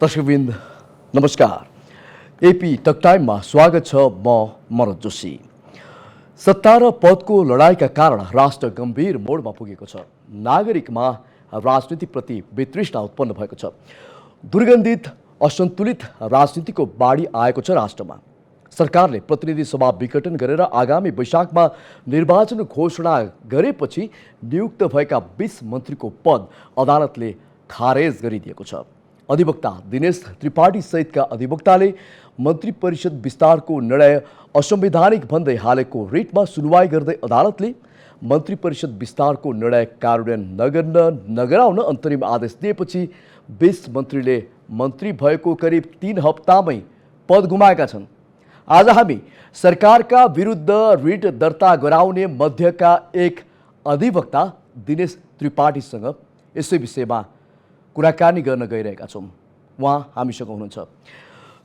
दर्शकवृन्द नमस्कार। AP talk टाइममा स्वागत छ। म मनोज जोशी। सत्ता र पदको लडाईँका कारण राष्ट्र गम्भीर मोडमा पुगेको छ। नागरिकमा राजनीतिप्रति वितृष्णा उत्पन्न भएको छ। दुर्गन्धित असन्तुलित राजनीतिको बाढी आएको छ राष्ट्रमा। सरकारले प्रतिनिधि सभा विघटन गरेर आगामी वैशाखमा निर्वाचन घोषणा गरेपछि नियुक्त भएका 20 मन्त्रीको पद अदालतले खारेज गरिदिएको छ। अधिवक्ता दिनेश त्रिपाठी सहितका अधिवक्ताले मन्त्री परिषद विस्तारको निर्णय असंवैधानिक भन्दै हालेको रिटमा सुनवाई गर्दै अदालतले मन्त्री परिषद विस्तारको निर्णय कार्यान्वयन नगराउन अन्तरिम आदेश दिएपछि 20 मन्त्रीले मन्त्री भएको करिब 3 हप्तामै पद गुमाएका छन्। आज हामी सरकारका विरुद्ध रिट दर्ता गराउने मध्यका एक अधिवक्ता दिनेश त्रिपाठीसँग यसै विषयमा कुराकानी गर्न गइरहेका छौँ। उहाँ हामीसँग हुनुहुन्छ।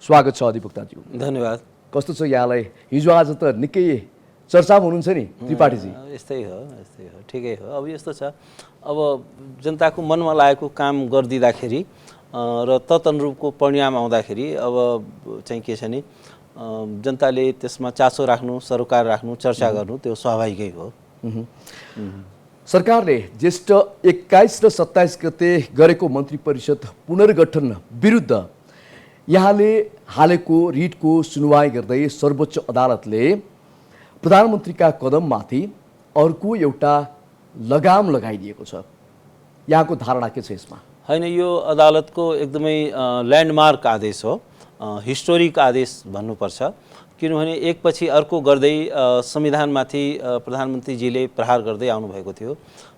स्वागत छ अधिवक्ताज्यू। धन्यवाद। कस्तो छ यहाँलाई? हिजो आज त निकै चर्चामा हुनुहुन्छ नि त्रिपाठीजी। यस्तै हो ठिकै हो। अब यस्तो छ, अब जनताको मनमा लागेको काम गरिदिँदाखेरि र तदनुरूपको परिणाम आउँदाखेरि अब चाहिँ के छ नि, जनताले त्यसमा चासो राख्नु, सरोकार राख्नु, चर्चा गर्नु त्यो स्वाभाविकै हो। सरकारले ज्येष्ठ 21 र 27 गते गरेको मन्त्री परिषद पुनर्गठन विरुद्ध यहाँले हालेको रिटको सुनवाई गर्दै सर्वोच्च अदालतले प्रधानमन्त्रीका कदममाथि अर्को एउटा लगाम लगाइदिएको छ। यहाँको धारणा के छ यसमा? हैन, यो अदालतको एकदमै ल्यान्डमार्क आदेश हो, हिस्टोरिक आदेश भन्नुपर्छ। किनभने एकपछि अर्को गर्दै संविधानमाथि प्रधानमन्त्रीजीले प्रहार गर्दै आउनुभएको थियो।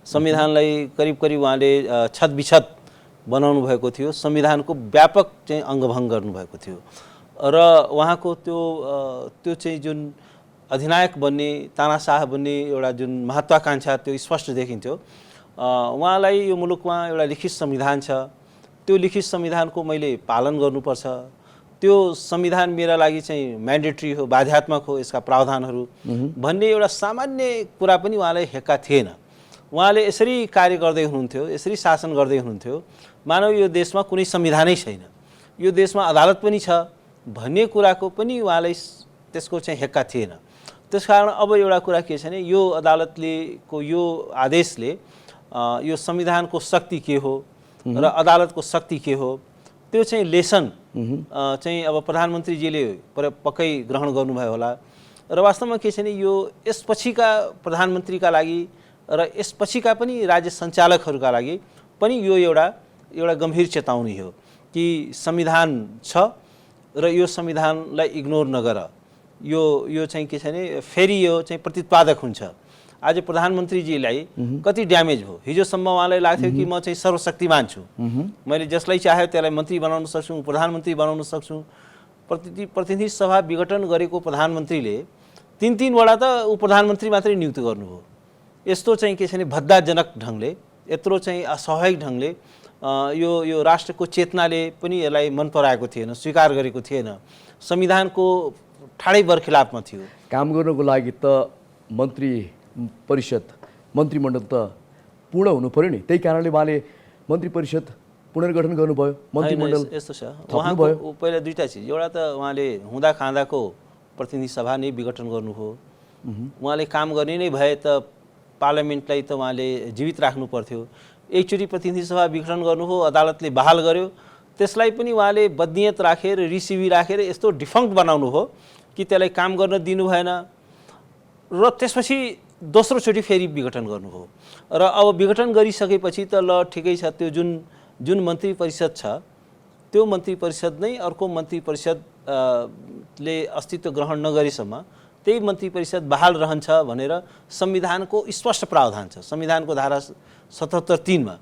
संविधानलाई करिब करिब उहाँले छतबिछत बनाउनु भएको थियो। संविधानको व्यापक चाहिँ अङ्गभङ्ग गर्नुभएको थियो र उहाँको त्यो चाहिँ जुन अधिनायक बन्ने, तानाशाह बन्ने एउटा जुन महत्त्वाकांक्षा त्यो स्पष्ट देखिन्थ्यो। उहाँलाई यो मुलुकमा एउटा लिखित संविधान छ, त्यो लिखित संविधानको मैले पालन गर्नुपर्छ, त्यो संविधान मेरा लागि चाहिँ म्यान्डेटरी हो, बाध्यात्मक हो, यसका प्रावधानहरू भन्ने एउटा सामान्य कुरा पनि उहाँलाई हेक्का थिएन। उहाँले यसरी कार्य गर्दै हुनुहुन्थ्यो, यसरी शासन गर्दै हुनुहुन्थ्यो मानव यो देशमा कुनै संविधानै छैन, यो देशमा अदालत पनि छ भन्ने कुराको पनि उहाँलाई त्यसको चाहिँ हेक्का थिएन। त्यसकारण अब एउटा कुरा के छ भने, यो अदालतलेको यो आदेशले यो संविधानको शक्ति के हो र अदालतको शक्ति के हो त्यो चाहिँ लेसन चाहिँ अब प्रधानमन्त्रीजीले पक्कै ग्रहण गर्नुभयो होला। र वास्तवमा के छ भने, यो यसपछिका प्रधानमन्त्रीका लागि र यसपछिका पनि राज्य सञ्चालकहरूका लागि पनि यो एउटा गम्भीर चेतावनी हो कि संविधान छ र यो संविधानलाई इग्नोर नगर। यो चाहिँ के छ भने फेरि यो चाहिँ प्रतित्पादक हुन्छ। आज प्रधानमन्त्रीजीलाई कति ड्यामेज भयो। हिजोसम्म उहाँलाई लाग्थ्यो कि म चाहिँ सर्वशक्तिमान छु, मैले जसलाई चाह्यो त्यसलाई मन्त्री बनाउन सक्छु, प्रधानमन्त्री बनाउन सक्छु। प्रतिनिधि सभा विघटन गरेको प्रधानमन्त्रीले 3 वटा त ऊ प्रधानमन्त्री मात्रै नियुक्त गर्नुभयो। यस्तो चाहिँ के छ भने भद्दाजनक ढङ्गले, यत्रो चाहिँ अस्वाभाविक ढङ्गले यो राष्ट्रको चेतनाले पनि यसलाई मन पराएको थिएन, स्वीकार गरेको थिएन, संविधानको ठाडै बरखिलाफमा थियो। काम गर्नको लागि त मन्त्री परिषद मन्त्रीमण्डल त पूर्ण हुनु पर्यो नि। त्यही कारणले उहाँले मन्त्री परिषद पुनर्गठन गर्नुभयो, मन्त्रीमण्डल। यस्तो छ, उहाँको पहिला दुईटा चिज। एउटा त उहाँले हुँदा खाँदाको प्रतिनिधि सभा नै विघटन गर्नुभयो। उहाँले काम गर्ने नै भए त पार्लियामेन्टलाई त उहाँले जीवित राख्नु पर्थ्यो। एकचोटि प्रतिनिधि सभा विघटन गर्नुभयो, अदालतले बहाल गर्यो, त्यसलाई पनि उहाँले बदनियत राखेर, रिसिभी राखेर यस्तो डिफङ्क्ट बनाउनु हो कि त्यसलाई काम गर्न दिनु भएन र त्यसपछि दोस्रोचोटि फेरि विघटन गर्नुभयो। र अब विघटन गरिसकेपछि त ल ठिकै छ, त्यो जुन मन्त्री परिषद छ त्यो मन्त्री परिषद नै अर्को मन्त्री परिषदले अस्तित्व ग्रहण नगरेसम्म त्यही मन्त्री परिषद बहाल रहन्छ भनेर संविधानको स्पष्ट प्रावधान छ, संविधानको धारा 77(3)मा।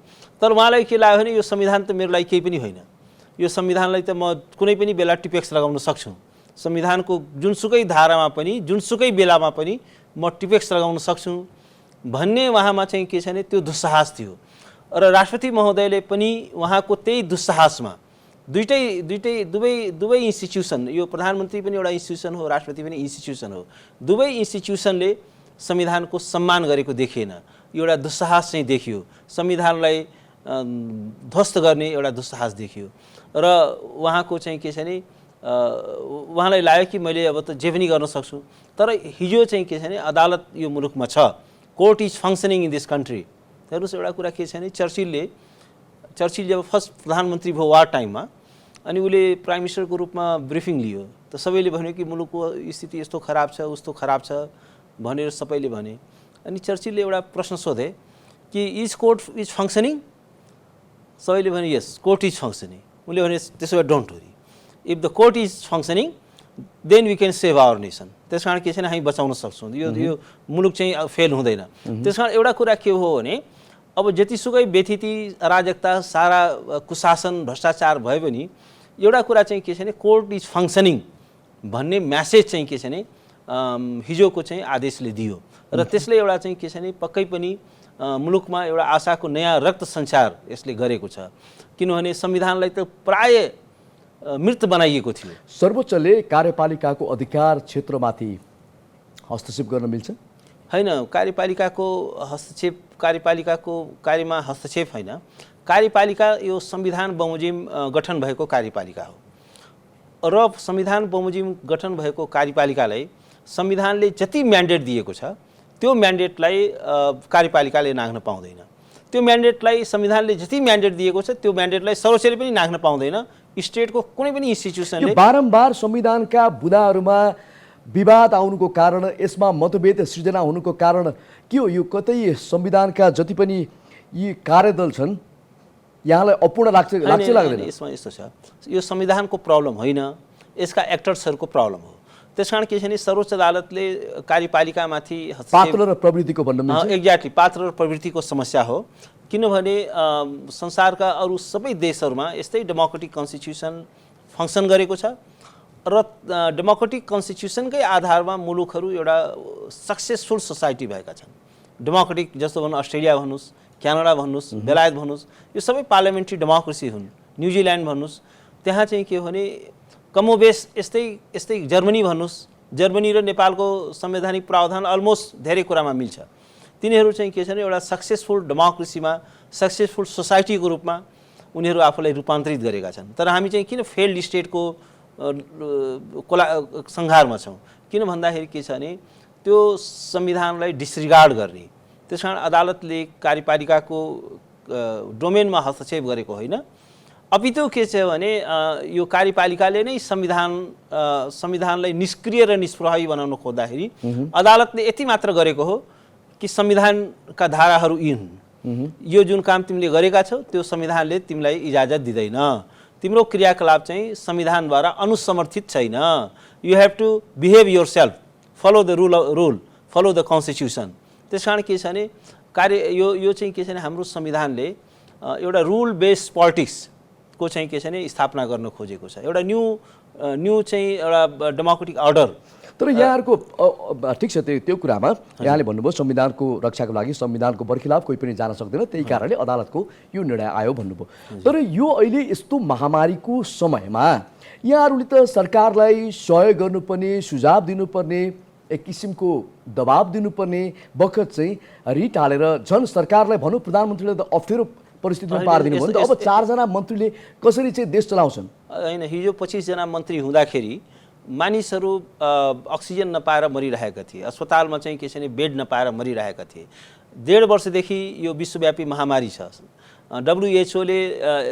तर उहाँलाई के लाग्यो भने यो संविधान त मेरो लागि केही पनि होइन, यो संविधानलाई त म कुनै पनि बेला टिपेक्स लगाउन सक्छु, संविधानको जुनसुकै धारामा पनि जुनसुकै बेलामा पनि म टिपेक्स लगाउन सक्छु भन्ने उहाँमा चाहिँ के छ भने त्यो दुस्साहस थियो। र राष्ट्रपति महोदयले पनि उहाँको त्यही दुस्साहसमा दुवै इन्स्टिट्युसन, यो प्रधानमन्त्री पनि एउटा इन्स्टिट्युसन हो, राष्ट्रपति पनि इन्स्टिट्युसन हो, दुवै इन्स्टिट्युसनले संविधानको सम्मान गरेको देखिएन, एउटा दुस्साहस चाहिँ देखियो, संविधानलाई ध्वस्त गर्ने एउटा दुस्साहस देखियो। र उहाँको चाहिँ के छ भने उहाँलाई लाग्यो कि मैले अब त जे पनि गर्न सक्छु। तर हिजो चाहिँ के छ भने अदालत यो मुलुकमा छ, court is functioning in this country. हेर्नुहोस् एउटा कुरा के छ भने चर्चिल जब फर्स्ट प्रधानमन्त्री भयो वार टाइममा, अनि उसले प्राइम मिनिस्टरको रूपमा ब्रिफिङ लियो त सबैले भन्यो कि मुलुकको स्थिति यस्तो खराब छ उस्तो खराब छ भनेर सबैले भने। अनि चर्चिलले एउटा प्रश्न सोधे कि इज कोर्ट इज फङ्सनिङ? सबैले भने यस कोर्ट इज फङ्सनिङ। उसले भने त्यसो भए don't worry, if the court is functioning then we can save our nation. त्यस कारण के छैन हामी बचाउन सक्छौँ, यो मुलुक चाहिँ फेल हुँदैन। त्यस कारण एउटा कुरा के हो भने अब जतिसुकै व्यथिति अराजकता सारा कुशासन भ्रष्टाचार भयो भने एउटा कुरा चाहिँ के छ भने कोर्ट इज फङ्सनिङ भन्ने म्यासेज चाहिँ के छ भने हिजोको चाहिँ आदेशले दियो र त्यसले एउटा चाहिँ के छ भने पक्कै पनि मुलुकमा एउटा आशाको नयाँ रक्त सञ्चार यसले गरेको छ। किनभने संविधानलाई त प्राय मृत बनाइएको थियो। सर्वोच्चले कार्यपालिकाको अधिकार क्षेत्रमाथि हस्तक्षेप गर्न मिल्छ? होइन, कार्यपालिकाको हस्तक्षेप कार्यपालिकाको कार्यमा हस्तक्षेप होइन। कार्यपालिका यो संविधान बमोजिम गठन भएको कार्यपालिका हो र संविधान बमोजिम गठन भएको कार्यपालिकालाई संविधानले जति म्यान्डेट दिएको छ त्यो म्यान्डेटलाई कार्यपालिकाले नाघ्न पाउँदैन। त्यो म्यान्डेटलाई संविधानले जति म्यान्डेट दिएको छ त्यो म्यान्डेटलाई सर्वोच्चले पनि नाघ्न पाउँदैन। स्टेटको कुनै पनि इन्स्टिट्युसनले बारम्बार संविधानका बुँदाहरूमा विवाद आउनुको कारण, यसमा मतभेद सृजना हुनुको कारण के हो? यो कतै संविधानका जति पनि यी कार्यदल छन् यहाँलाई अपूर्ण लाग्छ लाग्दैन? यसमा यस्तो छ, यो संविधानको प्रब्लम होइन, यसका एक्टर्सहरूको प्रब्लम हो। त्यसकारण के छ भने सर्वोच्च अदालतले कार्यपालिकामाथि पात्र र प्रवृत्तिको भन्नु मिल्छ? एक्ज्याक्टली पात्र र प्रवृत्तिको समस्या हो। किनभने संसारका अरू सबै देशहरूमा यस्तै डेमोक्रेटिक कन्स्टिट्युसन फङ्सन गरेको छ र डेमोक्रेटिक कन्स्टिट्युसनकै आधारमा मुलुकहरू एउटा सक्सेसफुल सोसाइटी भएका छन्। डेमोक्रेटिक जस्तो भन्नु अस्ट्रेलिया भन्नुहोस्, क्यानाडा भन्नुहोस्, बेलायत भन्नुहोस्, यो सबै पार्लियामेन्ट्री डेमोक्रेसी हुन्। न्युजिल्यान्ड भन्नुहोस्, त्यहाँ चाहिँ के हो भने कमोबेस यस्तै जर्मनी भन्नुहोस्, जर्मनी र नेपालको संवैधानिक प्रावधान अलमोस्ट धेरै कुरामा मिल्छ। तिनीहरू चाहिँ के छ भने एउटा सक्सेसफुल डेमोक्रेसीमा सक्सेसफुल सोसाइटीको रूपमा उनीहरू आफूलाई रूपान्तरित गरेका छन्। तर हामी चाहिँ किन फेल्ड स्टेटको संघारमा छौँ? किन भन्दाखेरि के छ भने त्यो संविधानलाई डिसरिगार्ड गर्ने। त्यस कारण अदालतले कार्यपालिकाको डोमेनमा हस्तक्षेप गरेको होइन, अपितु के छ भने यो कार्यपालिकाले नै संविधानलाई निष्क्रिय र निष्प्रभावी बनाउन खोज्दाखेरि अदालतले यति मात्र गरेको हो कि संविधानका धाराहरू यी हुन्, यो जुन काम तिमीले गरेका छौ त्यो संविधानले तिमीलाई इजाजत दिँदैन, तिम्रो क्रियाकलाप चाहिँ संविधानद्वारा अनुसमर्थित छैन, you have to behave yourself, follow the rule, follow the constitution. त्यस कारण के छ भने यो चाहिँ के छ भने हाम्रो संविधानले एउटा रुल बेस्ड पोलिटिक्सको चाहिँ के छ भने स्थापना गर्न खोजेको छ, एउटा न्यू चाहिँ एउटा डेमोक्रेटिक अर्डर। तर यहाँहरूको ठिक छ त्यो कुरामा यहाँले भन्नुभयो संविधानको रक्षाको लागि संविधानको बर्खिलाफ कोही पनि जान सक्दैन, त्यही कारणले अदालतको यो निर्णय आयो भन्नुभयो। तर यो अहिले यस्तो महामारीको समयमा यहाँहरूले त सरकारलाई सहयोग गर्नुपर्ने, सुझाव दिनुपर्ने, एक किसिमको दबाब दिनुपर्ने बखत चाहिँ रिट हालेर झन् सरकारलाई भनौँ प्रधानमन्त्रीले त अप्ठ्यारो परिस्थितिमा पारिदिनु भयो नि त। अब 4 जना मन्त्रीले कसरी चाहिँ देश चलाउँछन्? होइन, हिजो 25 जना मन्त्री हुँदाखेरि मानिसहरू अक्सिजन नपाएर मरिरहेका थिए, अस्पतालमा चाहिँ के छ भने बेड नपाएर मरिरहेका थिए। 1.5 वर्षदेखि यो विश्वव्यापी महामारी छ। WHO ले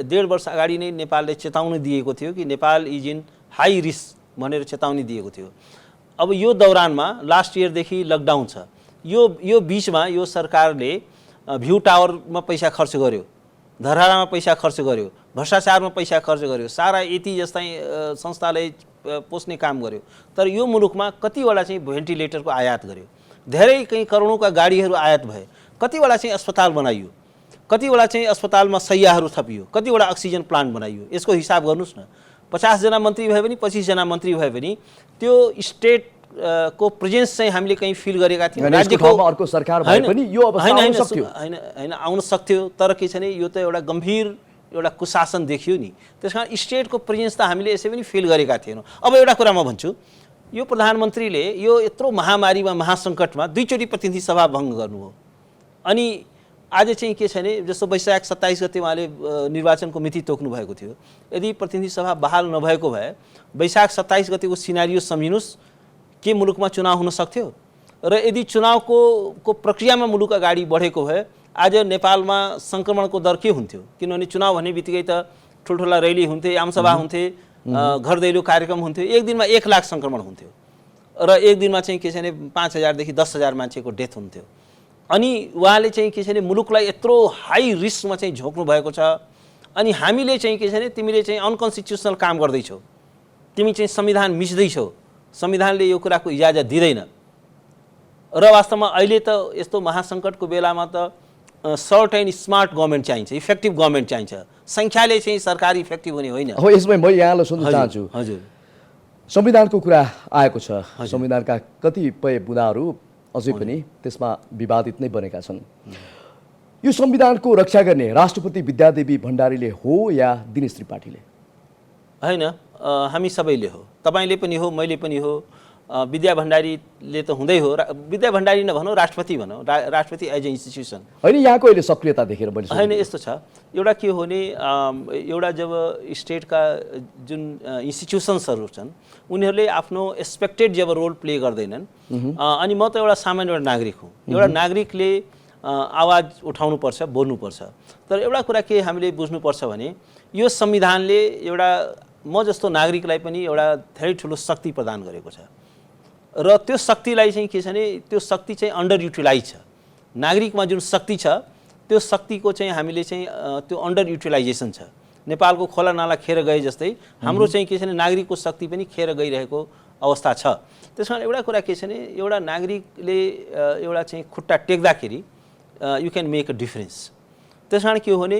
1.5 वर्ष अगाडि नै नेपालले चेतावनी दिएको थियो कि Nepal is in high risk भनेर चेतावनी दिएको थियो। अब यो दौरानमा लास्ट इयरदेखि लकडाउन छ, यो बिचमा यो सरकारले भ्यू टावरमा पैसा खर्च गर्यो, धरारामा पैसा खर्च गर्यो, भ्रष्टाचारमा पैसा खर्च गर्यो, सारा यति जस्तै संस्थालाई पोस्ने काम गर्यो। तर यो मुलुकमा कतिवटा चाहिँ भेन्टिलेटरको आयात गर्यो, धेरै कहीँ करोडौँका गाडीहरू आयात भए, कतिवटा चाहिँ अस्पताल बनाइयो, कतिवटा चाहिँ अस्पतालमा शैय्याहरू थपियो, कतिवटा अक्सिजन प्लान्ट बनाइयो। यसको हिसाब गर्नुहोस् न, 50 जना मन्त्री भए पनि 25 जना मन्त्री भए पनि त्यो स्टेट को प्रेजेन्स चाहिँ हामीले कहीँ फिल गरेका थियौँ। राज्यको अर्को सरकार भए पनि यो अवस्था आउन सक्थ्यो, होइन आउन सक्थ्यो। तर के छ भने यो त एउटा गम्भीर एउटा कुशासन देखियो नि, त्यसकारण स्टेटको प्रेजेन्स त हामीले यसै पनि फिल गरेका थिएनौँ। अब एउटा कुरा म भन्छु, यो प्रधानमन्त्रीले यो यत्रो महामारीमा महासङ्कटमा 2 चोटि प्रतिनिधि सभा भङ्ग गर्नुभयो, अनि आज चाहिँ के छ भने जस्तो वैशाख 27 गते उहाँले निर्वाचनको मिति तोक्नु भएको थियो। यदि प्रतिनिधि सभा बहाल नभएको भए वैशाख 27 गतेको सिनारियो सम्झिनुहोस्, के मुलुकमा चुनाव हुन सक्थ्यो? र यदि चुनावको प्रक्रियामा मुलुक अगाडि बढेको भए आज नेपालमा सङ्क्रमणको दर के हुन्थ्यो? किनभने चुनाव भन्ने बित्तिकै त ठुल्ठुला रैली हुन्थे, आमसभा हुन्थे, घर दैलो कार्यक्रम हुन्थ्यो, एक दिनमा 1 लाख सङ्क्रमण हुन्थ्यो र एक दिनमा चाहिँ के छ भने 5,000 देखि 10,000 मान्छेको डेथ हुन्थ्यो। अनि उहाँले चाहिँ के छ भने मुलुकलाई यत्रो हाई रिस्कमा चाहिँ झोक्नु भएको छ। अनि हामीले चाहिँ के छ भने तिमीले चाहिँ अनकन्स्टिट्युसनल काम गर्दैछौ, तिमी चाहिँ संविधान मिच्दैछौ, संविधानले यो कुराको इजाजत दिँदैन। र वास्तवमा अहिले त यस्तो महासङ्कटको बेलामा त सर्ट एन्ड स्मार्ट गभर्मेन्ट चाहिन्छ, इफेक्टिभ गभर्मेन्ट चाहिन्छ। सङ्ख्याले चाहिँ सरकार इफेक्टिभ हुने होइन। हो, यसमै म यहाँलाई सोध्न चाहन्छु। हजुर, संविधानको कुरा आएको छ, संविधानका कतिपय बुँदाहरू अझै पनि त्यसमा विवादित नै बनेका छन्। यो संविधानको रक्षा गर्ने राष्ट्रपति विद्यादेवी भण्डारीले हो या दिनेश त्रिपाठीले? होइन, हामी सबैले हो, तपाईँले पनि हो, मैले पनि हो, विद्या भण्डारीले त हुँदै हो। विद्या भण्डारी नभनौँ, राष्ट्रपति भनौँ, राष्ट्रपति एज ए इन्स्टिट्युसन होइन। यहाँको अहिले सक्रियता देखेर मैले होइन, यस्तो छ, एउटा के हो भने एउटा जब स्टेटका जुन इन्स्टिट्युसन्सहरू छन् उनीहरूले आफ्नो एक्सपेक्टेड जब रोल प्ले गर्दैनन्, अनि म त एउटा सामान्य एउटा नागरिक हुँ। एउटा नागरिकले आवाज उठाउनुपर्छ, बोल्नुपर्छ। तर एउटा कुरा के हामीले बुझ्नुपर्छ भने यो संविधानले एउटा म जस्तो नागरिकलाई पनि एउटा धेरै ठुलो शक्ति प्रदान गरेको छ र त्यो शक्तिलाई चाहिँ के छ भने त्यो शक्ति चाहिँ अन्डर युटिलाइज छ। नागरिकमा जुन शक्ति छ त्यो शक्तिको चाहिँ हामीले चाहिँ त्यो अन्डर युटिलाइजेसन छ। नेपालको खोला नाला खेर गए जस्तै हाम्रो चाहिँ के छ भने नागरिकको शक्ति पनि खेर गइरहेको अवस्था छ। त्यस कारण एउटा कुरा के छ भने एउटा नागरिकले एउटा चाहिँ खुट्टा टेक्दाखेरि you can make a difference. त्यस कारण के हो भने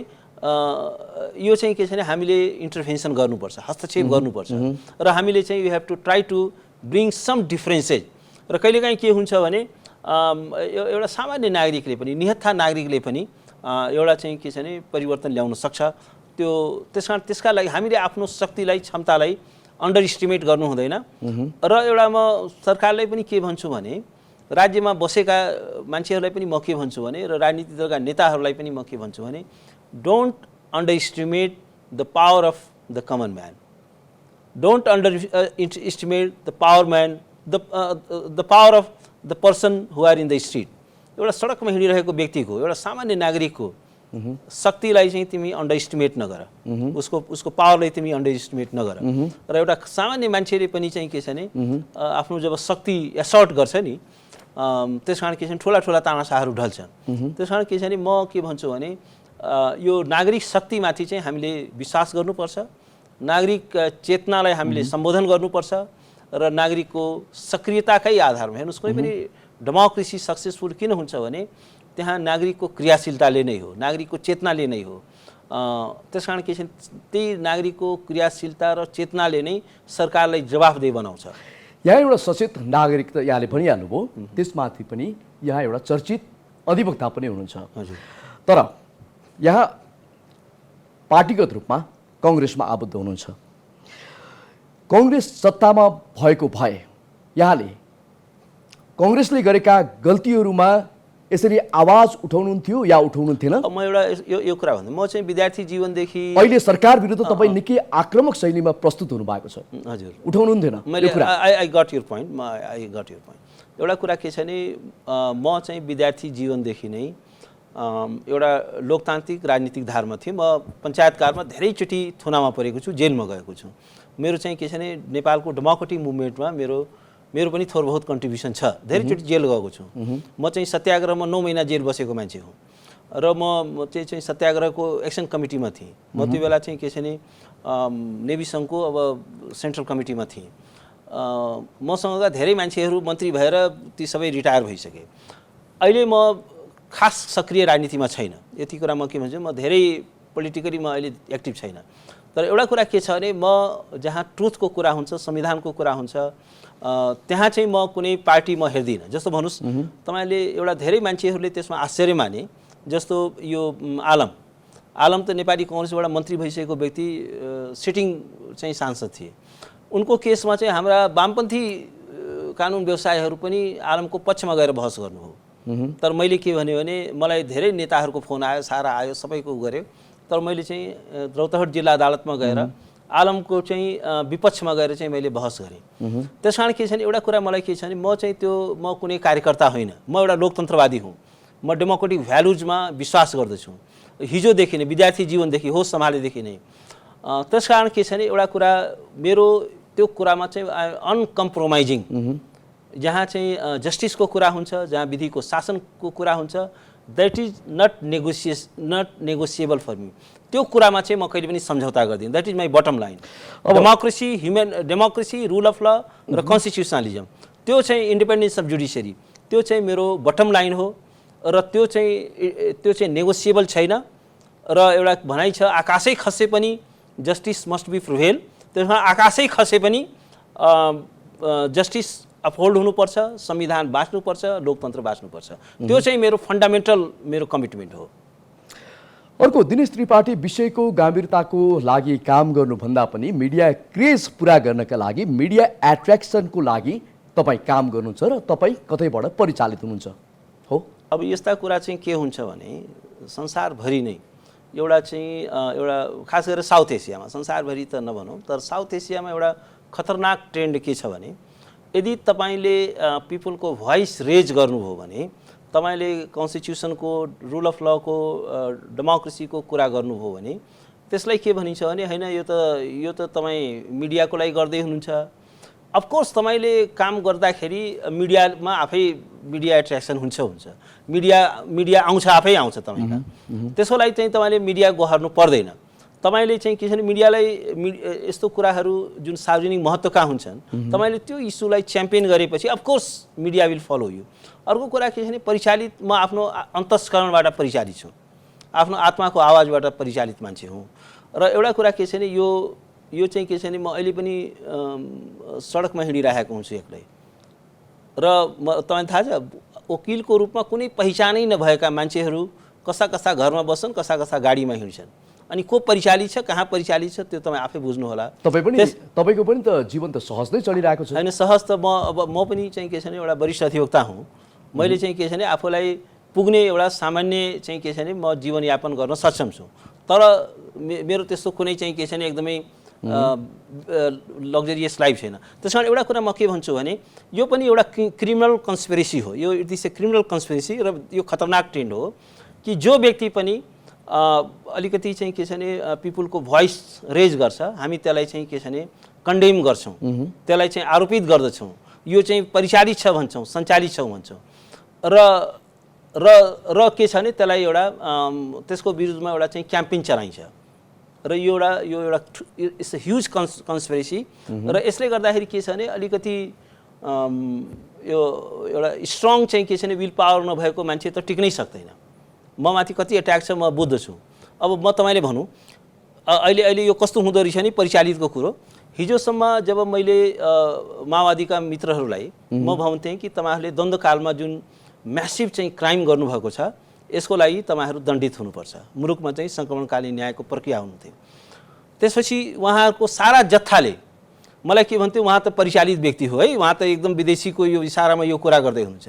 यो चाहिँ के छ भने हामीले इन्टरभेन्सन गर्नुपर्छ, हस्तक्षेप गर्नुपर्छ र हामीले चाहिँ you have to try to bring some differences. र कहिलेकाहीँ के हुन्छ भने एउटा सामान्य नागरिकले पनि, निहत्था नागरिकले पनि एउटा चाहिँ के छ भने परिवर्तन ल्याउन सक्छ। त्यस कारण त्यसका लागि हामीले आफ्नो शक्तिलाई, क्षमतालाई अन्डर इस्टिमेट गर्नु हुँदैन। र एउटा म सरकारलाई पनि के भन्छु भने राज्यमा बसेका मान्छेहरूलाई पनि म के भन्छु भने र राजनीतिक दलका नेताहरूलाई पनि म के भन्छु भने don't underestimate the power of the common man, don't underestimate the power man, the power of the person who are in the street. एउटा सडकमा हिँडिरहेको व्यक्तिको, एउटा सामान्य नागरिकको शक्तिलाई चाहिँ तिमी अन्डर इस्टिमेट नगर, उसको पावरलाई तिमी अन्डर इस्टिमेट नगर। र एउटा सामान्य मान्छेले पनि चाहिँ के छ भने आफ्नो जब शक्ति एसर्ट गर्छ नि, त्यस कारण के छ भने ठुला ठुला तानाशाहरू ढल्छन्। त्यस कारण के छ भने म के भन्छु भने यो नागरिक शक्तिमाथि चाहिँ हामीले विश्वास गर्नुपर्छ, नागरिक चेतनालाई हामीले सम्बोधन गर्नुपर्छ र नागरिकको सक्रियताकै आधारमा हेर्नुहोस्, कुनै पनि डेमोक्रेसी सक्सेसफुल किन हुन्छ भने त्यहाँ नागरिकको क्रियाशीलताले नै हो, नागरिकको चेतनाले नै हो। त्यस कारण के छ त्यही नागरिकको क्रियाशीलता र चेतनाले नै सरकारलाई जवाफदेही बनाउँछ। यहाँ एउटा सचेत नागरिक त यहाँले भनिहाल्नुभयो, त्यसमाथि पनि यहाँ एउटा चर्चित अधिवक्ता पनि हुनुहुन्छ। तर यहाँ पार्टीगत रूपमा कङ्ग्रेसमा आबद्ध हुनुहुन्छ। कङ्ग्रेस सत्तामा भएको भए यहाँले कङ्ग्रेसले गरेका गल्तीहरूमा यसरी आवाज उठाउनुहुन्थ्यो या उठाउनुहुन्थेन? म एउटा यो कुरा भन्छु, म चाहिँ विद्यार्थी जीवनदेखि अहिले सरकार विरुद्ध तपाईँ निकै आक्रामक शैलीमा प्रस्तुत हुनुभएको छ। हजुर, उठाउनुहुन्थेन? मैले I got your point, I got your point. एउटा कुरा के छ भने म चाहिँ विद्यार्थी जीवनदेखि नै एउटा लोकतान्त्रिक राजनीतिक धारमा थिएँ। म पञ्चायतकारमा धेरैचोटि थुनामा परेको छु, जेलमा गएको छु। मेरो चाहिँ के छ भने नेपालको डेमोक्रेटिक मुभमेन्टमा मेरो पनि थोर बहुत कन्ट्रिब्युसन छ। धेरैचोटि जेल गएको छु। म चाहिँ सत्याग्रहमा 9 महिना जेल बसेको मान्छे हुँ र म चाहिँ सत्याग्रहको एक्सन कमिटीमा थिएँ। म त्यो बेला चाहिँ के छ भने नेभी सङ्घको अब सेन्ट्रल कमिटीमा थिएँ। मसँगका धेरै मान्छेहरू मन्त्री भएर ती सबै रिटायर भइसके। अहिले म खास सक्रिय राजनीतिमा छैन। यति कुरा म के भन्छु, म धेरै पोलिटिकली म अहिले एक्टिभ छैन। तर एउटा कुरा के छ भने म जहाँ ट्रुथको कुरा हुन्छ, संविधानको कुरा हुन्छ, त्यहाँ चाहिँ म कुनै पार्टी म हेर्दिनँ। जस्तो भन्नुहोस्, तपाईँले एउटा धेरै मान्छेहरूले त्यसमा आश्चर्य माने, जस्तो यो आलम त नेपाली कङ्ग्रेसबाट मन्त्री भइसकेको व्यक्ति, सिटिङ चाहिँ सांसद थिए। उनको केसमा चाहिँ हाम्रा वामपन्थी कानुन व्यवसायहरू पनि आलमको पक्षमा गएर बहस गर्नुभयो। तर मैले के भन्यो भने मलाई धेरै नेताहरूको फोन आयो, सारा आयो, सबैको गऱ्यो, तर मैले चाहिँ रौतहट जिल्ला अदालतमा गएर आलमको चाहिँ विपक्षमा गएर चाहिँ मैले बहस गरेँ। त्यस कारण के छ भने एउटा कुरा मलाई के छ भने म कुनै कार्यकर्ता होइन, म एउटा लोकतन्त्रवादी हुँ, म डेमोक्रेटिक भ्यालुजमा विश्वास गर्दछु हिजोदेखि नै, विद्यार्थी जीवनदेखि, होस सम्हालेदेखि नै। त्यस कारण के छ भने एउटा कुरा मेरो त्यो कुरामा चाहिँ अनकम्प्रोमाइजिङ, जहाँ चाहिँ जस्टिसको कुरा हुन्छ, जहाँ विधिको शासनको कुरा हुन्छ, that is not negotiable for me. त्यो कुरामा चाहिँ म कहिले पनि सम्झौता गर्दिनँ। That is my bottom line. Democracy, rule of law र कन्स्टिट्युसनलिजम, त्यो चाहिँ इन्डिपेन्डेन्स अफ जुडिसियरी, त्यो चाहिँ मेरो बटम लाइन हो र त्यो चाहिँ नेगोसिएबल छैन। र एउटा भनाइ छ, आकाशै खसे पनि जस्टिस मस्ट बी प्रिभेल। त्यसमा आकाशै खसे पनि जस्टिस अपहोल्ड हुनुपर्छ, संविधान बाँच्नुपर्छ, लोकतन्त्र बाँच्नुपर्छ। त्यो चाहिँ मेरो फन्डामेन्टल मेरो कमिटमेन्ट हो। अर्को, दिनेश त्रिपाठी विषयको गम्भीरताको लागि काम गर्नुभन्दा पनि मिडिया क्रेज पुरा गर्नका लागि, मिडिया एट्र्याक्सनको लागि तपाईँ काम गर्नुहुन्छ र तपाईँ कतैबाट परिचालित हुनुहुन्छ हो? अब यस्ता कुरा चाहिँ के हुन्छ भने संसारभरि नै एउटा खास गरेर साउथ एसियामा, संसारभरि त नभनौँ तर साउथ एसियामा एउटा खतरनाक ट्रेन्ड के छ भने यदि तपाईँले पिपुलको भोइस रेज गर्नुभयो भने, तपाईँले कन्स्टिट्युसनको, रुल अफ लको, डेमोक्रेसीको कुरा गर्नुभयो भने त्यसलाई के भनिन्छ भने होइन यो त तपाईँ मिडियाको लागि गर्दै हुनुहुन्छ। अफकोर्स तपाईँले काम गर्दाखेरि मिडियामा आफै मिडिया एट्र्याक्सन हुन्छ, मिडिया आउँछ, आफै आउँछ तपाईँका। त्यसको लागि चाहिँ तपाईँले मिडिया गोहार्नु पर्दैन। तपाईँले चाहिँ के छ भने मिडियालाई यस्तो कुराहरू जुन सार्वजनिक महत्त्वका हुन्छन्, तपाईँले त्यो इस्युलाई च्याम्पियन गरेपछि of course media will follow you. अर्को कुरा के छ भने परिचालित, म आफ्नो अन्तस्करणबाट परिचालित छु, आफ्नो आत्माको आवाजबाट परिचालित मान्छे हुँ। र एउटा कुरा के छ भने यो चाहिँ के छ भने म अहिले पनि सडकमा हिँडिरहेको हुन्छु एक्लै। र तपाईँलाई थाहा छ, वकिलको रूपमा कुनै पहिचानै नभएका मान्छेहरू कस्ता कस्ता घरमा बस्छन्, कस्ता कस्ता गाडीमा हिँड्छन्, अनि को परिचालित छ, कहाँ परिचालित छ, त्यो तपाईँ आफै बुझ्नु होला। तपाईँको पनि त जीवन त सहज नै चलिरहेको छ। होइन, सहज त म पनि चाहिँ के छ भने एउटा वरिष्ठ अधिवक्ता हुँ। मैले चाहिँ के छ भने आफूलाई पुग्ने एउटा सामान्य चाहिँ के छ भने म जीवनयापन गर्न सक्षम छु। तर मेरो त्यस्तो कुनै चाहिँ के छ भने एकदमै लग्जरियस लाइफ छैन। त्यस कारण एउटा कुरा म के भन्छु भने यो पनि एउटा क्रिमिनल कन्स्पिरेसी हो। यो it is a criminal conspiracy र यो खतरनाक ट्रेन्ड हो कि जो व्यक्ति पनि अलिकति चाहिँ के छ भने पिपुलको भोइस रेज गर्छ, हामी त्यसलाई चाहिँ के छ भने कन्डेम गर्छौँ, त्यसलाई चाहिँ आरोपित गर्दछौँ, यो चाहिँ परिचालित छ भन्छौँ, सञ्चालित छ भन्छौँ। र के छ भने त्यसलाई एउटा त्यसको विरुद्धमा एउटा चाहिँ क्याम्पेन चलाइन्छ। र यो एउटा इट्स अ ह्युज कन्स्पिरेसी। र यसले गर्दाखेरि के छ भने अलिकति यो एउटा स्ट्रङ चाहिँ के छ भने विल पावर नभएको मान्छे त टिक्नै सक्दैन। म माथि कति एट्याक छ म बुझ्दछु। अब म तपाईँले भनौँ अहिले यो कस्तो हुँदो रहेछ नि परिचालितको कुरो। हिजोसम्म जब मैले माओवादीका मित्रहरूलाई म भन्थेँ कि तपाईँहरूले द्वन्द्वकालमा जुन म्यासिभ चाहिँ क्राइम गर्नुभएको छ यसको लागि तपाईँहरू दण्डित हुनुपर्छ। मुलुकमा चाहिँ सङ्क्रमणकालीन न्यायको प्रक्रिया हुन्थ्यो। त्यसपछि उहाँहरूको सारा जत्थाले मलाई के भन्थ्यो, उहाँ त परिचालित व्यक्ति हो है, उहाँ त एकदम विदेशीको यो इसारामा यो कुरा गर्दै हुनुहुन्छ।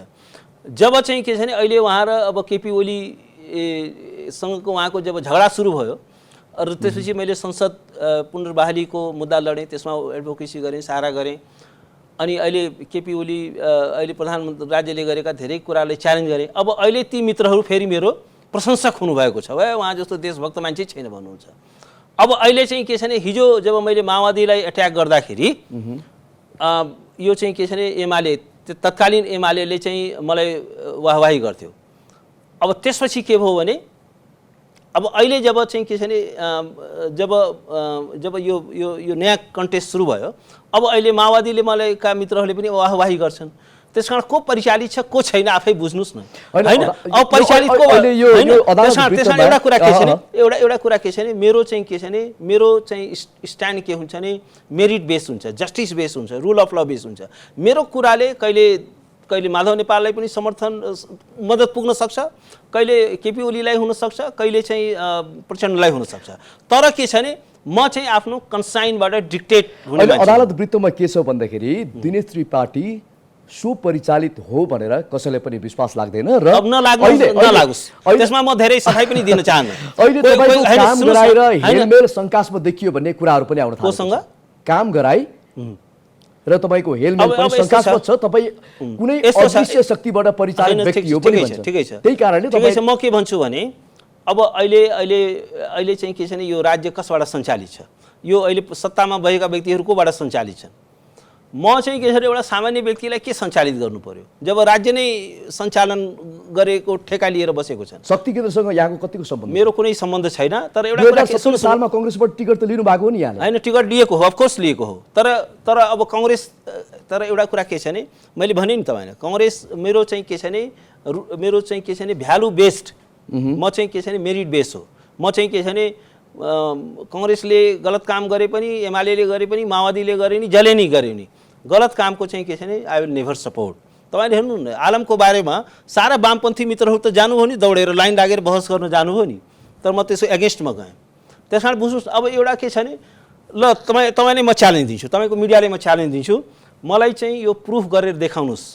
जब चाहिँ के छ भने अहिले उहाँ र अब केपी ओलीसँगको उहाँको जब झगडा सुरु भयो र त्यसपछि मैले संसद पुनर्बहालीको मुद्दा लडेँ, त्यसमा एडभोकेसी गरेँ, सहारा गरेँ। अनि अहिले केपी ओली अहिले प्रधानमन्त्री राज्यले गरेका धेरै कुरालाई च्यालेन्ज गरेँ। अब अहिले ती मित्रहरू फेरि मेरो प्रशंसक हुनुभएको छ, उहाँ जस्तो देशभक्त मान्छे छैन भन्नुहुन्छ। अब अहिले चाहिँ के छ भने हिजो जब मैले माओवादीलाई एट्याक गर्दाखेरि यो चाहिँ के छ भने एमाले, तत्कालीन एमाले चाहिँ मलाई वाहवाही गर्थ्यो। अब त्यसपछि के भयो भने अब अहिले जब चाहिँ के छ भने जब यो नयाँ कन्टेस्ट सुरु भयो, अब अहिले माओवादीले मलाई का मित्रहरूले पनि वाहवाही गर्छन्। त्यस कारण को परिचालित छ को छैन आफै बुझ्नुहोस् न, होइन? अब परिचालित को एउटा कुरा के छ भने एउटा कुरा के छ भने मेरो चाहिँ के छ भने मेरो चाहिँ स्ट्यान्ड के हुन्छ भने मेरिट बेस हुन्छ, जस्टिस बेस हुन्छ, रुल अफ ल बेस हुन्छ। मेरो कुराले कहिले माधव नेपाललाई पनि समर्थन मद्दत पुग्न सक्छ, कहिले केपी ओलीलाई हुन सक्छ, कहिले चाहिँ प्रचण्डलाई हुन सक्छ। तर के छ भने म चाहिँ आफ्नो कन्साइनबाट डिक्टेट हुने। अदालत वृत्तमा के छ भन्दाखेरि दिनेश त्रिपाठी सुपरिचालित हो भनेर कसैले पनि विश्वास लाग्दैन र अब नलागोस् त्यसमा म धेरै सफाई पनि दिन चाहन्न। अहिले तपाईको काम गराएर हेलमेल शंकास्पद देखियो भन्ने कुराहरू पनि आउन थालेको छ। काम गराई र तपाईको हेलमेल पनि शंकास्पद छ, तपाई कुनै अदृश्य शक्तिबाट परिचालित व्यक्ति हो पनि भन्छ। ठिकै छ, त्यही कारणले ठिकै छ। म के भन्छु भने अब अहिले चाहिँ के छ भने यो राज्य कसबाट सञ्चालित छ, यो अहिले सत्तामा भएका व्यक्तिहरू कोबाट सञ्चालित छन्। म चाहिँ के छ एउटा सामान्य व्यक्तिलाई के सञ्चालित गर्नु पर्यो जब राज्य नै सञ्चालन गरेको ठेका लिएर बसेको छ। शक्ति केन्द्रसँग यहाँको कतिको सम्बन्ध? मेरो कुनै सम्बन्ध छैन, तर एउटा कुरा के 2017 सालमा कांग्रेसबाट टिकट त लिनु भएको हो नि यहाँले? हैन, टिकट लिएको हो, अफकोर्स लिएको हो। तर अब कांग्रेस, तर एउटा कुरा के छ भने मैले भने नि तपाईलाई, कांग्रेस मेरो चाहिँ के छ भने भ्यालु बेस्ड, म चाहिँ के छ भने मेरिट बेस्ड हो। म चाहिँ के छ भने कांग्रेसले गलत काम गरे पनि, एमालेले गरे पनि, माओवादीले गरे नि, जसले नि गरे नि, गलत कामको चाहिँ के छ भने आई विल नेभर सपोर्ट। तपाईले हेर्नु न, आलमको बारेमा सारा वामपन्थी मित्रहरू त जानुभयो नि, दौडेर लाइन लागेर बहस गर्न जानुभयो नि, तर म त्यसको एगेन्स्टमा गएँ। त्यसकारण बुझ्नुहोस्, अब एउटा के छ भने ल तपाईँले म च्यालेन्ज दिन्छु, तपाईँको मिडियाले म च्यालेन्ज दिन्छु, मलाई चाहिँ यो प्रुफ गरेर देखाउनुहोस्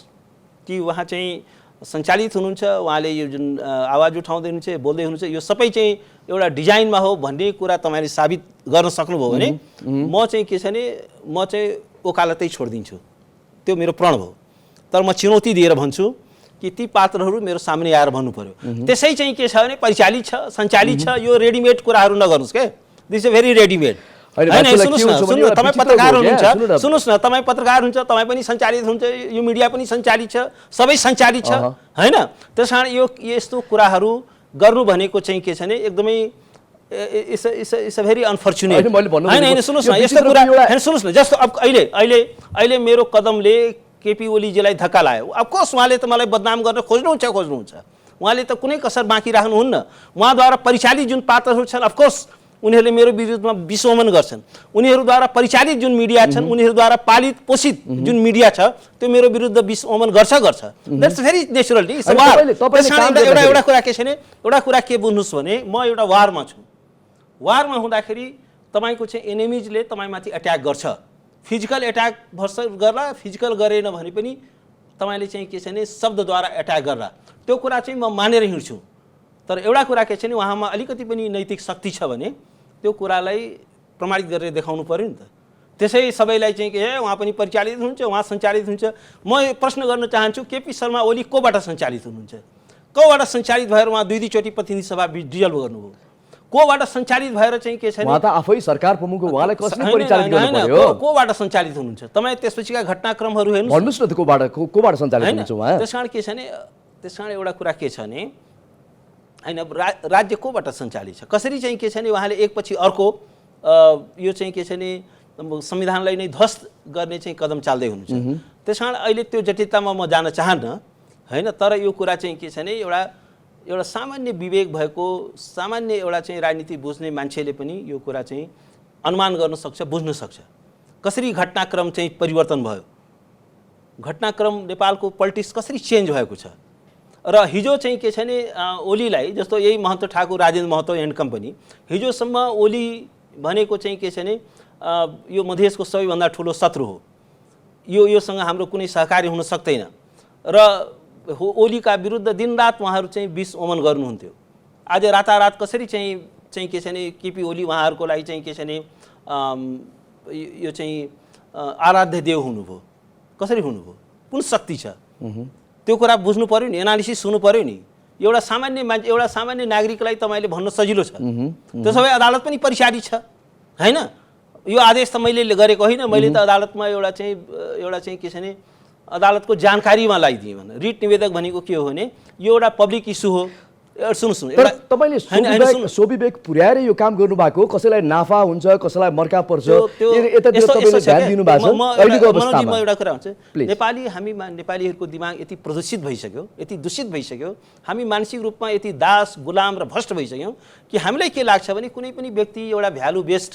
कि उहाँ चाहिँ सञ्चालित हुनुहुन्छ, उहाँले यो जुन आवाज उठाउँदै हुनुहुन्छ, बोल्दै हुनुहुन्छ, यो सबै चाहिँ एउटा डिजाइनमा हो भन्ने कुरा तपाईँले साबित गर्न सक्नुभयो भने म चाहिँ के छ भने म चाहिँ ओकालतै छोडिदिन्छु। त्यो मेरो प्रण हो। तर म चुनौती दिएर भन्छु कि ती पात्रहरू मेरो सामने आएर भन्नु पर्यो। त्यसै चाहिँ के छ भने परिचालित छ, सञ्चालित छ, यो रेडिमेड कुराहरू नगर्नुहोस् के। This is very readymade. सुन्नुहोस् न, तपाईँ पत्रकार हुनुहुन्छ, सुन्नुहोस् न, तपाईँ पत्रकार हुन्छ, तपाईँ पनि सञ्चालित हुन्छ, यो मिडिया पनि सञ्चालित छ, सबै सञ्चालित छ, होइन? त्यस कारण यो यस्तो कुराहरू गर्नु भनेको चाहिँ के छ भने एकदमै इट्स अ भेरी अनफर्चुनेट। होइन, सुन्नुहोस् न, यस्तो कुरा होइन, सुन्नुहोस् न, जस्तो अब अहिले मेरो कदमले केपी ओलीजीलाई धक्का लाग्यो। अफकोर्स उहाँले त मलाई बदनाम गर्न खोज्नुहुन्छ, उहाँले त कुनै कसर बाँकी राख्नुहुन्न। उहाँद्वारा परिचालित जुन पात्रहरू छन्, अफकोर्स उनीहरूले मेरो विरुद्धमा विश्वमन गर्छन्। उनीहरूद्वारा परिचालित जुन मिडिया छन्, उनीहरूद्वारा पालित पोषित जुन मिडिया छ, त्यो मेरो विरुद्ध विश्वमन गर्छ। That's very natural. एउटा कुरा के छ भने, एउटा कुरा के बुझ्नुहोस् भने म एउटा वारमा छु। वारमा हुँदाखेरि तपाईँको चाहिँ एनिमिजले तपाईँमाथि एट्याक गर्छ, फिजिकल एट्याक गर्ला, फिजिकल गरेन भने पनि तपाईँले चाहिँ के छ भने शब्दद्वारा एट्याक गर्ला, त्यो कुरा चाहिँ म मानेर हिँड्छु। तर एउटा कुरा के छ भने उहाँमा अलिकति पनि नैतिक शक्ति छ भने त्यो कुरालाई प्रमाणित गरेर देखाउनु पर्यो नि त। त्यसै सबैलाई चाहिँ के उहाँ पनि परिचालित हुन्छ, उहाँ सञ्चालित हुन्छ। म प्रश्न गर्न चाहन्छु, केपी शर्मा ओली कोबाट सञ्चालित हुनुहुन्छ? कोबाट सञ्चालित भएर उहाँ दुई चोटि प्रतिनिधि सभा डिजल्भ गर्नुभयो? कोबाट सञ्चालित भएर चाहिँ के छ भने उहाँ त आफै सरकार प्रमुख हो, उहाँलाई कसले परिचालित गर्नु पर्यो? कोबाट सञ्चालित हुनुहुन्छ? तपाईँ त्यसपछिका घटनाक्रमहरू हेर्नु, भन्नुस् न, कोबाट सञ्चालित हुनुहुन्छ उहाँ? त्यसकारण के छ भने, त्यसकारण एउटा कुरा के छ भने हैन, राज्य कोबाट सञ्चालित छ, कसरी चाहिँ के छ भने उहाँले एकपछि अर्को यो चाहिँ के छ भने संविधानलाई नै ध्वस्त गर्ने चाहिँ कदम चाल्दै हुनुहुन्छ। त्यसकारण अहिले त्यो जटिलतामा म जान चाहन्न, हैन? तर यो कुरा चाहिँ के छ भने एउटा सामान्य विवेक भएको, सामान्य एउटा चाहिँ राजनीति बुझ्ने मान्छेले पनि यो कुरा चाहिँ अनुमान गर्न सक्छ, बुझ्न सक्छ कसरी घटनाक्रम चाहिँ परिवर्तन भयो, घटनाक्रम नेपालको पोलिटिक्स कसरी चेन्ज भएको छ। र हिजो चाहिँ के छ भने ओलीलाई, जस्तो यही महन्त ठाकुर, राजेन्द्र महतो एन्ड कम्पनी, हिजोसम्म ओली भनेको चाहिँ के छ भने यो मधेसको सबैभन्दा ठुलो शत्रु हो, योसँग हाम्रो कुनै सहकारी हुन सक्दैन। र ओलीका विरुद्ध दिनरात उहाँहरू चाहिँ विष ओमन गर्नुहुन्थ्यो। आज रातारात कसरी चाहिँ के छ भने केपी ओली उहाँहरूको लागि चाहिँ के छ भने यो चाहिँ आराध्य देव हुनुभयो, कसरी हुनुभयो, कुन शक्ति छ, त्यो कुरा बुझ्नु पर्यो नि, एनालिसिस हुनु पर्यो नि। एउटा सामान्य मान्छे, एउटा सामान्य नागरिकलाई तपाईँले भन्न सजिलो छ, त्यसो भए अदालत पनि परिचालित छ, होइन? यो आदेश त मैले गरेको होइन, मैले त अदालतमा एउटा चाहिँ के छ भने अदालतको जानकारीमा लगाइदिएँ भने। रिट निवेदक भनेको के हो भने यो एउटा पब्लिक इस्यु हो। सुन्नुहोस्, तपाईँले सोविवेक पुर्याएर यो काम गर्नुभएको, कसैलाई नाफा हुन्छ, कसैलाई मर्का पर्छ, एउटा कुरा हुन्छ, नेपालीहरूको दिमाग यति प्रदूषित भइसक्यो, यति दूषित भइसक्यो, हामी मानसिक रूपमा यति दास, गुलाम र भ्रष्ट भइसक्यौँ कि हामीलाई के लाग्छ भने कुनै पनि व्यक्ति एउटा भ्यालु बेस्ड,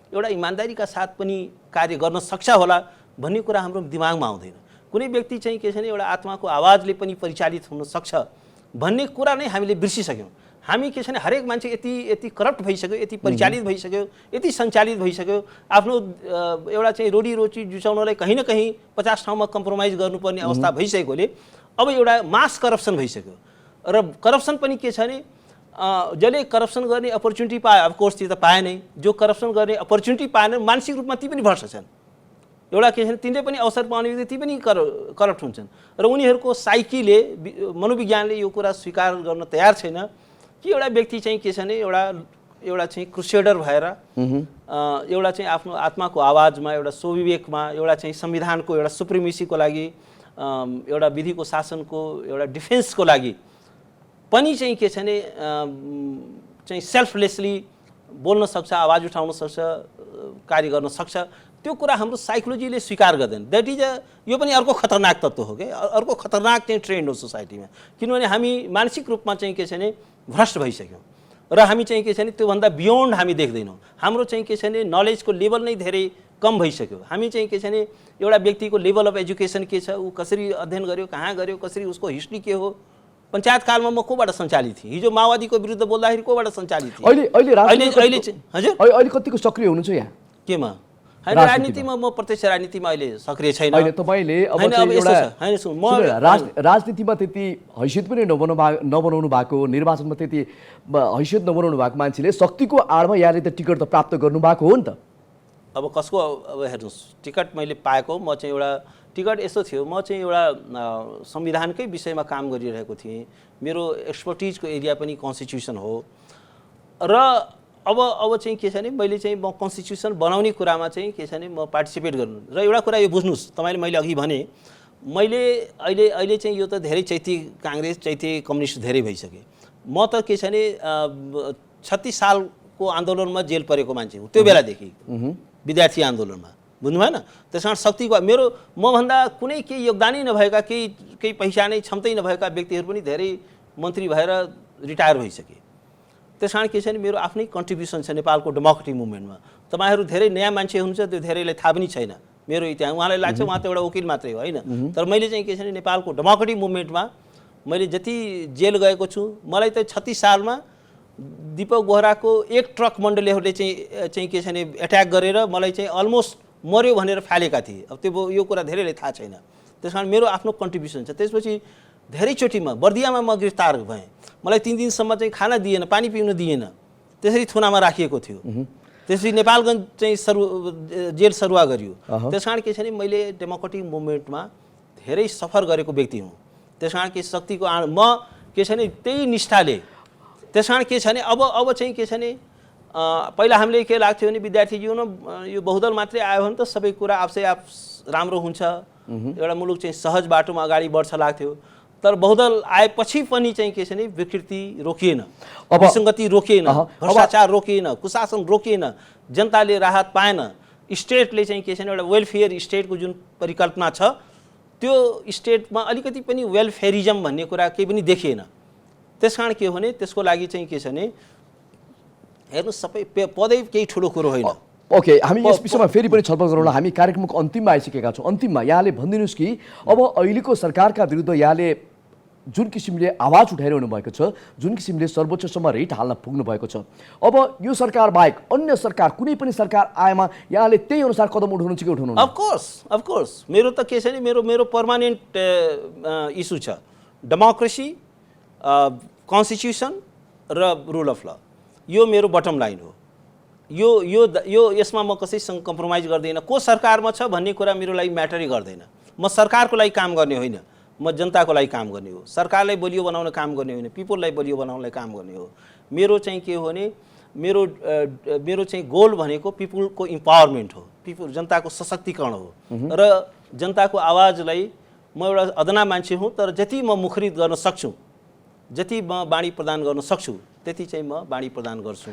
एउटा इमान्दारीका साथ पनि कार्य गर्न सक्छ होला भन्ने कुरा हाम्रो दिमागमा आउँदैन। कुनै व्यक्ति चाहिँ के छ भने एउटा आत्माको आवाजले पनि परिचालित हुन सक्छ भन्ने कुरा नै हामीले बिर्सिसक्यौँ। हामी के छ भने हरेक मान्छे यति यति करप्ट भइसक्यो, यति परिचालित भइसक्यो, यति सञ्चालित भइसक्यो, आफ्नो एउटा चाहिँ रोटी जुचाउनलाई कहीँ न कहीँ 50 ठाउँमा कम्प्रोमाइज गर्नुपर्ने अवस्था भइसकेकोले अब एउटा मास करप्सन भइसक्यो। र करप्सन पनि के छ भने जसले करप्सन गर्ने अपर्च्युनिटी पायो, अफकोर्स त्यो त पाए नै, जो करप्सन गर्ने अपर्च्युनिटी पाएन मानसिक रूपमा ती पनि भ्रष्ट छन्। एउटा के छ तिनले पनि अवसर पाउने बित्तिकै ती पनि करप्ट हुन्छन्। र उनीहरूको साइकीले, मनोविज्ञानले यो कुरा स्वीकार गर्न तयार छैन कि एउटा व्यक्ति चाहिँ के छ भने एउटा चाहिँ क्रुसेडर भएर एउटा चाहिँ आफ्नो आत्माको आवाजमा, एउटा स्वविवेकमा, एउटा चाहिँ संविधानको एउटा सुप्रिमेसीको लागि, एउटा विधिको शासनको एउटा डिफेन्सको लागि पनि चाहिँ के छ भने चाहिँ सेल्फलेसली बोल्न सक्छ, आवाज उठाउन सक्छ, कार्य गर्न सक्छ। त्यो कुरा हाम्रो साइकोलोजीले स्वीकार गर्दैन। द्याट इज यो पनि अर्को खतरनाक तत्त्व हो कि अर्को खतरनाक चाहिँ ट्रेन्ड हो सोसाइटीमा। किनभने हामी मानसिक रूपमा चाहिँ के छ भने भ्रष्ट भइसक्यौँ र हामी चाहिँ के छ भने त्योभन्दा बियोन्ड हामी देख्दैनौँ। हाम्रो चाहिँ के छ भने नलेजको लेभल नै धेरै कम भइसक्यो। हामी चाहिँ के छ भने एउटा व्यक्तिको लेभल अफ एजुकेसन के छ, ऊ कसरी अध्ययन गर्यो, कहाँ गर्यो, कसरी उसको हिस्ट्री के हो, पञ्चायत कालमा म कोबाट सञ्चालित थिएँ, हिजो माओवादीको विरुद्ध बोल्दाखेरि कोबाट सञ्चालित थिएँ, अहिले कतिको सक्रिय हुनुहुन्छ यहाँ केमा? होइन, राजनीतिमा म प्रत्यक्ष राजनीतिमा अहिले सक्रिय छैन। अहिले तपाईँले राजनीतिमा त्यति हैसियत पनि नबनाउनु भएको, निर्वाचनमा त्यति हैसियत नबनाउनु भएको मान्छेले शक्तिको आडमा यहाँले त टिकट त प्राप्त गर्नुभएको हो नि त। अब कसको, अब हेर्नुहोस्, टिकट मैले पाएको म चाहिँ एउटा टिकट यस्तो थियो, म चाहिँ एउटा संविधानकै विषयमा काम गरिरहेको थिएँ, मेरो एक्सपर्टिजको एरिया पनि कन्स्टिट्युसन हो र अब चाहिँ के छ भने मैले चाहिँ म कन्स्टिट्युसन बनाउने कुरामा चाहिँ के छ भने म पार्टिसिपेट गर्नु। र एउटा कुरा यो बुझ्नुहोस्, तपाईँले मैले अघि भने मैले अहिले चाहिँ यो त धेरै चैती काङ्ग्रेस, चैती कम्युनिस्ट धेरै भइसके। म त के छ भने 36 सालको आन्दोलनमा जेल परेको मान्छे हुँ, त्यो बेलादेखि विद्यार्थी आन्दोलनमा, बुझ्नु भएन? त्यस कारण शक्तिको मभन्दा कुनै केही योगदानै नभएका, केही पहिचानै क्षमतै नभएका व्यक्तिहरू पनि धेरै मन्त्री भएर रिटायर भइसके। त्यस कारण के छ भने मेरो आफ्नै कन्ट्रिब्युसन छ नेपालको डेमोक्रेटिक मुभमेन्टमा। तपाईँहरू धेरै नयाँ मान्छे हुनुहुन्छ, त्यो धेरैलाई थाहा पनि छैन मेरो इतिहास। उहाँलाई लाग्छ उहाँ त एउटा वकिल मात्रै हो, होइन। तर मैले चाहिँ के छ भने नेपालको डेमोक्रेटिक मुभमेन्टमा मैले जति जेल गएको छु, मलाई त 36 सालमा दीपक बोहराको एक ट्रक मण्डलीहरूले चाहिँ के छ भने एट्याक गरेर मलाई चाहिँ अलमोस्ट मर्यो भनेर फालेका थिए। अब त्यो यो कुरा धेरैलाई थाहा छैन। त्यस कारण मेरो आफ्नो कन्ट्रिब्युसन छ। त्यसपछि धेरैचोटिमा बर्दियामा म गिरफ्तार भएँ, मलाई 3 दिनसम्म चाहिँ खाना दिएन, पानी पिउन दिएन, त्यसरी थुनामा राखिएको थियो। त्यसपछि नेपालगञ्ज चाहिँ जेल सरुवा गरियो। त्यस कारण के छ भने मैले डेमोक्रेटिक मुभमेन्टमा धेरै सफर गरेको व्यक्ति हुँ। त्यस कारण के शक्तिको म के छ भने त्यही निष्ठाले, त्यस कारण के छ भने अब चाहिँ के छ भने पहिला हामीले के लाग्थ्यो भने विद्यार्थी जीवनमा यो बहुदल मात्रै आयो भने त सबै कुरा आफै आफ राम्रो हुन्छ, एउटा मुलुक चाहिँ सहज बाटोमा अगाडि बढ्छ लाग्थ्यो। तर बहुदल आएपछि पनि चाहिँ के छ भने विकृति रोकिएन, विसङ्गति रोकिएन, भ्रष्टाचार रोकिएन, कुशासन रोकिएन, जनताले राहत पाएन। स्टेटले चाहिँ के छ भने एउटा वेलफेयर स्टेटको जुन परिकल्पना छ त्यो स्टेटमा अलिकति पनि वेलफेयरिजम भन्ने कुरा केही पनि देखिएन। त्यस कारण के हो भने त्यसको लागि चाहिँ के छ भने हेर्नु सबै पदै केही ठुलो कुरो होइन। ओके, हामी यस विषयमा फेरि पनि छलफल गरौँला। हामी कार्यक्रमको अन्तिममा आइसकेका छौँ। अन्तिममा यहाँले भनिदिनुहोस् कि अब अहिलेको सरकारका विरुद्ध यहाँले जुन किसिमले आवाज उठाइरहनु भएको छ, जुन किसिमले सर्वोच्चसम्म रिट हाल्न पुग्नु भएको छ, अब यो सरकार बाहेक अन्य सरकार कुनै पनि सरकार आएमा यहाँले त्यही अनुसार कदम उठाउनु छ कि उठाउनु? अफकोर्स मेरो त के छ भने मेरो पर्मानेन्ट इस्यु छ डेमोक्रेसी, कन्स्टिट्युसन र रुल अफ ल। यो मेरो बटम लाइन हो। यो यसमा म कसैसँग कम्प्रोमाइज गर्दैन। को सरकारमा छ भन्ने कुरा मेरो लागि म्याटरै गर्दैन। म सरकारको लागि काम गर्ने होइन, म जनताको लागि काम गर्ने हो। सरकारलाई बलियो बनाउन काम गर्ने होइन, पिपललाई बलियो बनाउनलाई काम गर्ने हो। मेरो चाहिँ के हो भने मेरो चाहिँ गोल भनेको पिपलको इम्पावरमेन्ट हो, जनताको सशक्तिकरण हो र जनताको आवाजलाई म एउटा अदना मान्छे हुँ, तर जति म मुखरित गर्न सक्छु, जति म बाणी प्रदान गर्न सक्छु त्यति चाहिँ म बाणी प्रदान गर्छु,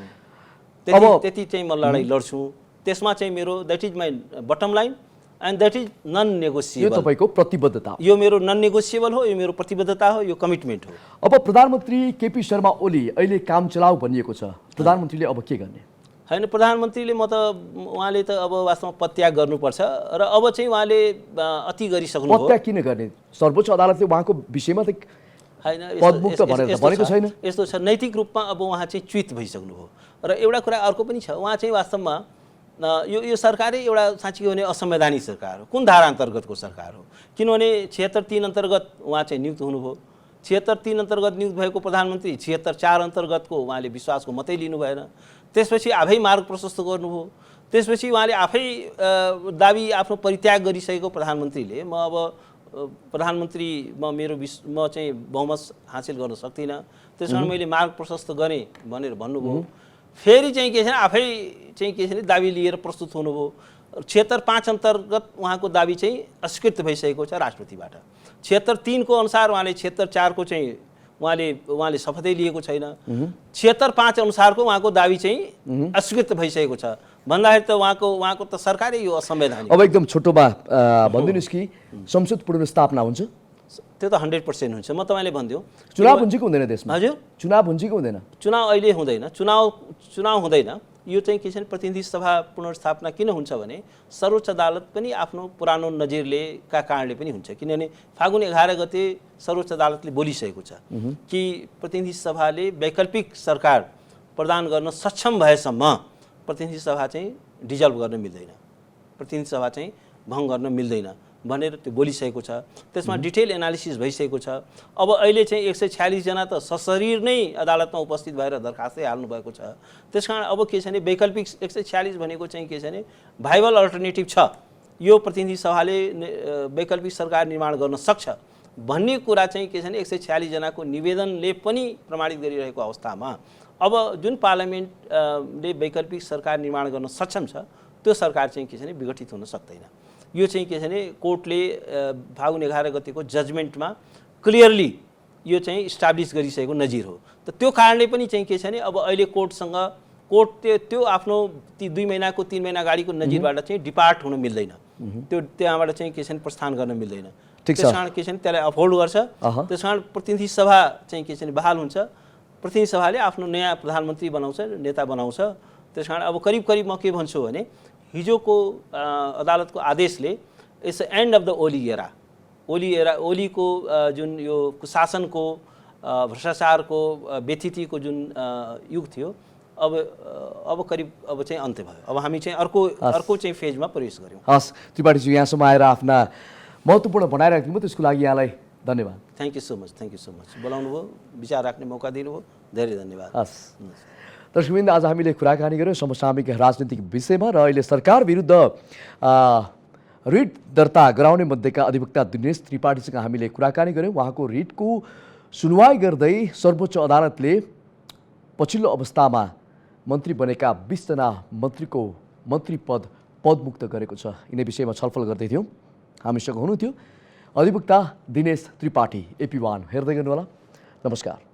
त्यति चाहिँ म लडाइँ लड्छु। त्यसमा चाहिँ मेरो that is my bottom line and that is non negotiable. यो तपाईँको प्रतिबद्धता, यो मेरो नन नेगोसिएबल हो, यो मेरो प्रतिबद्धता हो, यो कमिटमेन्ट हो। अब प्रधानमन्त्री केपी शर्मा ओली अहिले काम चलाउ भनिएको छ, प्रधानमन्त्रीले अब के गर्ने? होइन, प्रधानमन्त्रीले उहाँले त अब वास्तवमा पदत्याग गर्नुपर्छ र अब चाहिँ उहाँले अति गरिसक्नु हो। पदत्याग किन गर्ने? सर्वोच्च अदालतले उहाँको विषयमा त होइन पदमुक्त भनेर त भनेको छैन। यस्तो छ, नैतिक रूपमा अब उहाँ चाहिँ च्युत भइसक्नुभयो। र एउटा कुरा अर्को पनि छ, उहाँ चाहिँ वास्तवमा यो सरकारै एउटा साँच्चै हो भने असंवैधानिक सरकार हो। कुन धारा अन्तर्गतको सरकार हो? किनभने 76(3) अन्तर्गत उहाँ चाहिँ नियुक्त हुनुभयो। 76(3) अन्तर्गत नियुक्त भएको प्रधानमन्त्री 76(4) अन्तर्गतको उहाँले विश्वासको मतै लिनु भएन। त्यसपछि आफै मार्ग प्रशस्त गर्नुभयो। त्यसपछि उहाँले आफै दाबी आफ्नो परित्याग गरिसकेको प्रधानमन्त्रीले म अब प्रधानमन्त्री म चाहिँ बहुमत हासिल गर्न सक्दिनँ, त्यस कारण मैले मार्ग प्रशस्त गरेँ भनेर भन्नुभयो। फेरि चाहिँ के छ आफै चाहिँ के छ भने दाबी लिएर प्रस्तुत हुनुभयो। 76(5) अन्तर्गत उहाँको दाबी चाहिँ अस्वीकृत भइसकेको छ राष्ट्रपतिबाट। 76(3) को अनुसार उहाँले 76(4) को चाहिँ उहाँले शपथै लिएको छैन। 76(5) अनुसारको उहाँको दाबी चाहिँ अस्वीकृत भइसकेको छ भन्दाखेरि त उहाँको त सरकारै यो असंवैधानिक। अब एकदम छोटोमा भनिदिनुहोस् कि संसद पुनर्स्थापना हुन्छ? त्यो त 100% हुन्छ। म तपाईँले भनिदिउँ, चुनाव हुन्छ कि हुँदैन देशमा? हजुर, चुनाव हुन्छ कि हुँदैन? चुनाव अहिले हुँदैन। चुनाव हुँदैन। यो चाहिँ के छ भने प्रतिनिधि सभा पुनर्स्थापना किन हुन्छ भने सर्वोच्च अदालत पनि आफ्नो पुरानो नजिरले का कारणले पनि हुन्छ। किनभने फागुन 11 गते सर्वोच्च अदालतले बोलिसकेको छ कि प्रतिनिधि सभाले वैकल्पिक सरकार प्रदान गर्न सक्षम भएसम्म प्रतिनिधि सभा चाहिँ डिजल्भ गर्न मिल्दैन, प्रतिनिधि सभा चाहिँ भङ्ग गर्न मिल्दैन भनेर त्यो बोलिसकेको छ। त्यसमा डिटेल एनालिसिस भइसकेको छ। अब अहिले चाहिँ 146 जना त सशरीर नै अदालतमा उपस्थित भएर दरखास्तै हाल्नुभएको छ। त्यसकारण अब के छ भने वैकल्पिक 146 भनेको चाहिँ के छ भने भाइबल अल्टरनेटिभ छ, यो प्रतिनिधि सभाले वैकल्पिक सरकार निर्माण गर्न सक्छ भन्ने कुरा चाहिँ के छ भने 146 जनाको निवेदनले पनि प्रमाणित गरिरहेको अवस्थामा अब जुन पार्लियामेन्टले वैकल्पिक सरकार निर्माण गर्न सक्षम छ त्यो सरकार चाहिँ के छ भने विघटित हुन सक्दैन। यो चाहिँ के छ भने कोर्टले फागुन 11 गतेको जजमेन्टमा क्लियरली यो चाहिँ इस्टाब्लिस गरिसकेको नजिर हो। त त्यो कारणले पनि चाहिँ के छ भने अब अहिले कोर्ट त्यो आफ्नो 2 महिनाको 3 महिना अगाडिको नजिरबाट चाहिँ डिपार्ट हुन मिल्दैन, त्यो त्यहाँबाट चाहिँ के छ भने प्रस्थान गर्न मिल्दैन। त्यसकारण के छ भने त्यसलाई अपहोल्ड गर्छ। त्यसकारण प्रतिनिधि सभा चाहिँ के छ भने बहाल हुन्छ। प्रतिनिधि सभाले आफ्नो नयाँ प्रधानमन्त्री बनाउँछ, नेता बनाउँछ। त्यसकारण अब करिब म के भन्छु भने हिजोको अदालतको आदेशले इट्स एन्ड अफ द ओलीको जुन यो शासनको भ्रष्टाचारको व्यथितिको जुन युग थियो अब करिब अब चाहिँ अन्त्य भयो। अब हामी चाहिँ अर्को चाहिँ फेजमा प्रवेश गऱ्यौँ। हस् त्रिपाठीजी, यहाँसम्म आएर आफ्ना महत्त्वपूर्ण भनाइराख्नु भयो, त्यसको लागि यहाँलाई धन्यवाद। Thank you so much. बोलाउनु भयो, विचार राख्ने मौका दिनुभयो, धेरै धन्यवाद। हस् दर्शकवृन्द, आज हामीले कुराकानी गऱ्यौँ समसामयिक राजनीतिक विषयमा र अहिले सरकार विरुद्ध रिट दर्ता गराउने मध्येका अधिवक्ता दिनेश त्रिपाठीसँग हामीले कुराकानी गऱ्यौँ। उहाँको रिटको सुनवाई गर्दै सर्वोच्च अदालतले पछिल्लो अवस्थामा मन्त्री बनेका 20 जना मन्त्रीको मन्त्री पदमुक्त गरेको छ। यिनै विषयमा छलफल गर्दै थियौँ। हामीसँग हुनुहुन्थ्यो अधिवक्ता दिनेश त्रिपाठी, AP1 हेर्दै गर्नुहोला। नमस्कार।